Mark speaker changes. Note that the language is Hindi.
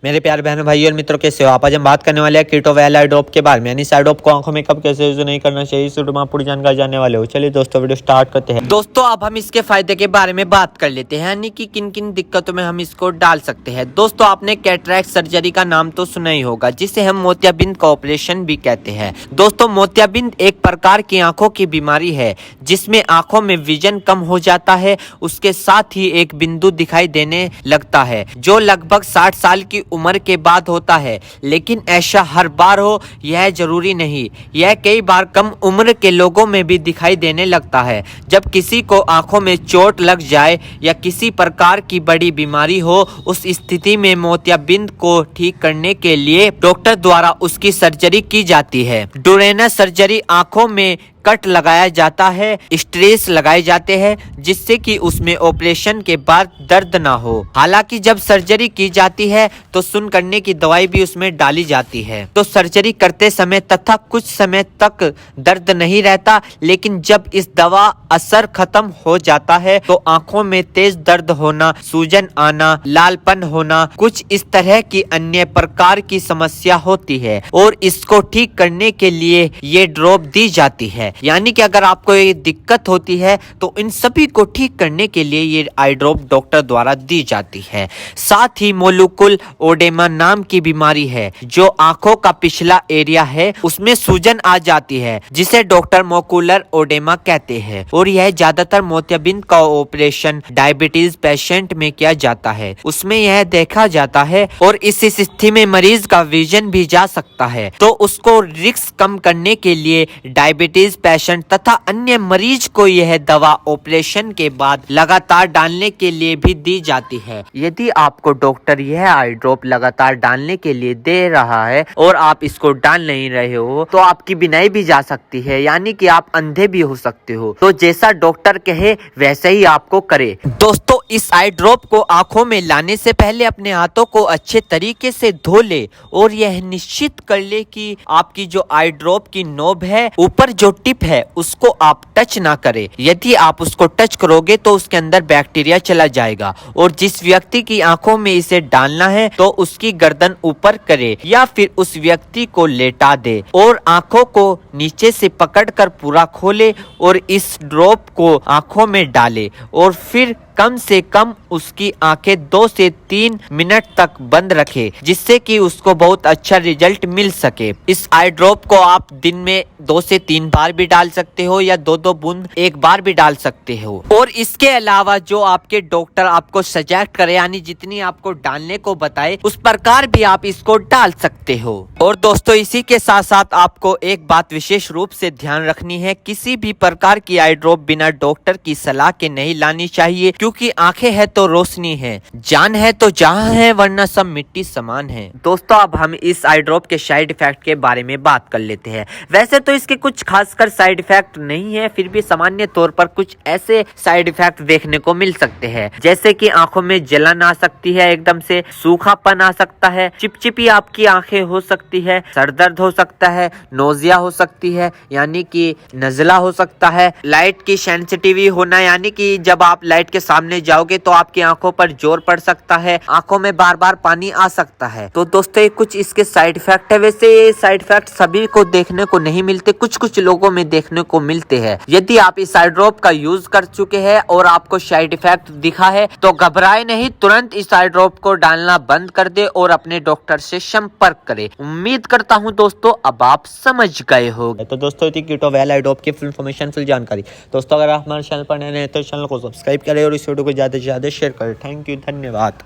Speaker 1: मेरे प्यारे बहनों भाइयों और मित्रों, कैसे हो आप। आज हम बात करने वाले हैं कीटो वेल आई ड्रॉप के बारे में, यानी इस आई ड्रॉप को आंखों में कब कैसे यूज नहीं करना चाहिए, इस वीडियो में आप पूरी जानकारी जानने वाले हो। चलिए दोस्तों वीडियो स्टार्ट करते हैं। दोस्तों अब हम इसके फायदे के बारे में बात कर लेते हैं, यानी कि किन किन दिक्कतों में हम इसको डाल सकते हैं। दोस्तों आपने कैटरैक्ट सर्जरी का नाम तो सुना ही होगा, जिसे हम मोतियाबिंद का ऑपरेशन भी कहते हैं। दोस्तों मोतियाबिंद एक प्रकार की आंखों की बीमारी है जिसमें आंखों में विजन कम हो जाता है, उसके साथ ही एक बिंदु दिखाई देने लगता है जो लगभग 60 साल की उम्र के बाद होता है। लेकिन ऐसा हर बार हो यह जरूरी नहीं, यह कई बार कम उम्र के लोगों में भी दिखाई देने लगता है। जब किसी को आंखों में चोट लग जाए या किसी प्रकार की बड़ी बीमारी हो, उस स्थिति में मोतियाबिंद को ठीक करने के लिए डॉक्टर द्वारा उसकी सर्जरी की जाती है। डोरेना सर्जरी आंखों में कट लगाया जाता है, स्ट्रेस लगाए जाते हैं जिससे कि उसमें ऑपरेशन के बाद दर्द ना हो। हालांकि जब सर्जरी की जाती है तो सुन्न करने की दवाई भी उसमें डाली जाती है। तो सर्जरी करते समय तथा कुछ समय तक दर्द नहीं रहता, लेकिन जब इस दवा असर खत्म हो जाता है तो आंखों में तेज दर्द होना, सूजन आना, लालपन होना, कुछ इस तरह की अन्य प्रकार की समस्या होती है और इसको ठीक करने के लिए ये ड्रॉप दी जाती है। यानी कि अगर आपको ये दिक्कत होती है तो इन सभी को ठीक करने के लिए ये आई ड्रॉप डॉक्टर द्वारा दी जाती है। साथ ही मोलुकुल ओडेमा नाम की बीमारी है जो आंखों का पिछला एरिया है उसमें सूजन आ जाती है, जिसे डॉक्टर मोकुलर ओडेमा कहते हैं। और यह ज्यादातर मोतियाबिंद का ऑपरेशन डायबिटीज पेशेंट में किया जाता है, उसमें यह देखा जाता है और इस स्थिति में मरीज का विजन भी जा सकता है। तो उसको रिस्क कम करने के लिए डायबिटीज पेशेंट तथा अन्य मरीज को यह दवा ऑपरेशन के बाद लगातार डालने के लिए भी दी जाती है। यदि आपको डॉक्टर यह आई ड्रॉप लगातार डालने के लिए दे रहा है और आप इसको डाल नहीं रहे हो तो आपकी बीनाई भी जा सकती है, यानी कि आप अंधे भी हो सकते हो। तो जैसा डॉक्टर कहे वैसे ही आपको करे। दोस्तों इस आई ड्रॉप को आंखों में लाने से पहले अपने हाथों को अच्छे तरीके से धो ले और यह निश्चित कर ले कि आपकी जो आई ड्रॉप की नोब है, ऊपर जो टिप है, उसको आप टच ना करें। यदि आप उसको टच करोगे तो उसके अंदर बैक्टीरिया चला जाएगा। और जिस व्यक्ति की आंखों में इसे डालना है तो उसकी गर्दन ऊपर करे या फिर उस व्यक्ति को लेटा दे और आंखों को नीचे से पकड़कर पूरा खोले और इस ड्रॉप को आंखों में डाले और फिर कम से कम उसकी आंखें 2 से 3 मिनट तक बंद रखे, जिससे कि उसको बहुत अच्छा रिजल्ट मिल सके। इस आई ड्रॉप को आप दिन में 2 से 3 बार भी डाल सकते हो या 2-2 बूंद एक बार भी डाल सकते हो। और इसके अलावा जो आपके डॉक्टर आपको सजेस्ट करे, यानी जितनी आपको डालने को बताए उस प्रकार भी आप इसको डाल सकते हो। और दोस्तों इसी के साथ साथ आपको एक बात विशेष रूप से ध्यान रखनी है, किसी भी प्रकार की आई ड्रॉप बिना डॉक्टर की सलाह के नहीं लानी चाहिए, क्योंकि आंखें है तो रोशनी है, जान है तो जहां है, वरना सब मिट्टी समान है। दोस्तों अब हम इस आई ड्रॉप के साइड इफेक्ट के बारे में बात कर लेते हैं। वैसे तो इसके कुछ खासकर साइड इफेक्ट नहीं है, फिर भी सामान्य तौर पर कुछ ऐसे साइड इफेक्ट देखने को मिल सकते हैं, जैसे कि आंखों में जलन आ सकती है, एकदम से सूखापन आ सकता है, चिपचिपी आपकी आंखें हो सकती है, सर दर्द हो सकता है, नोजिया हो सकती है यानी कि नजला हो सकता है, लाइट की सेंसिटिविटी होना, यानी कि जब आप लाइट के सामने जाओगे तो आपकी आंखों पर जोर पड़ सकता है, आंखों में बार बार पानी आ सकता है। तो दोस्तों ये कुछ इसके साइड इफेक्ट है। वैसे ये साइड इफेक्ट सभी को देखने को नहीं मिलते, कुछ कुछ लोगों में देखने को मिलते हैं। यदि आप इस आई ड्रॉप का यूज कर चुके हैं और आपको साइड इफेक्ट दिखा है तो घबराए नहीं, तुरंत इस आई ड्रॉप को डालना बंद कर दे और अपने डॉक्टर से संपर्क करें। उम्मीद करता हूँ दोस्तों अब आप समझ गए होंगे। तो दोस्तों कीटो वेल आई ड्रॉप की फुल इन्फॉर्मेशन, फुल जानकारी। दोस्तों अगर आप हमारे चैनल पर नए हैं तो चैनल को सब्सक्राइब करें और इस वीडियो को ज्यादा से ज्यादा शेयर करें। थैंक यू, धन्यवाद।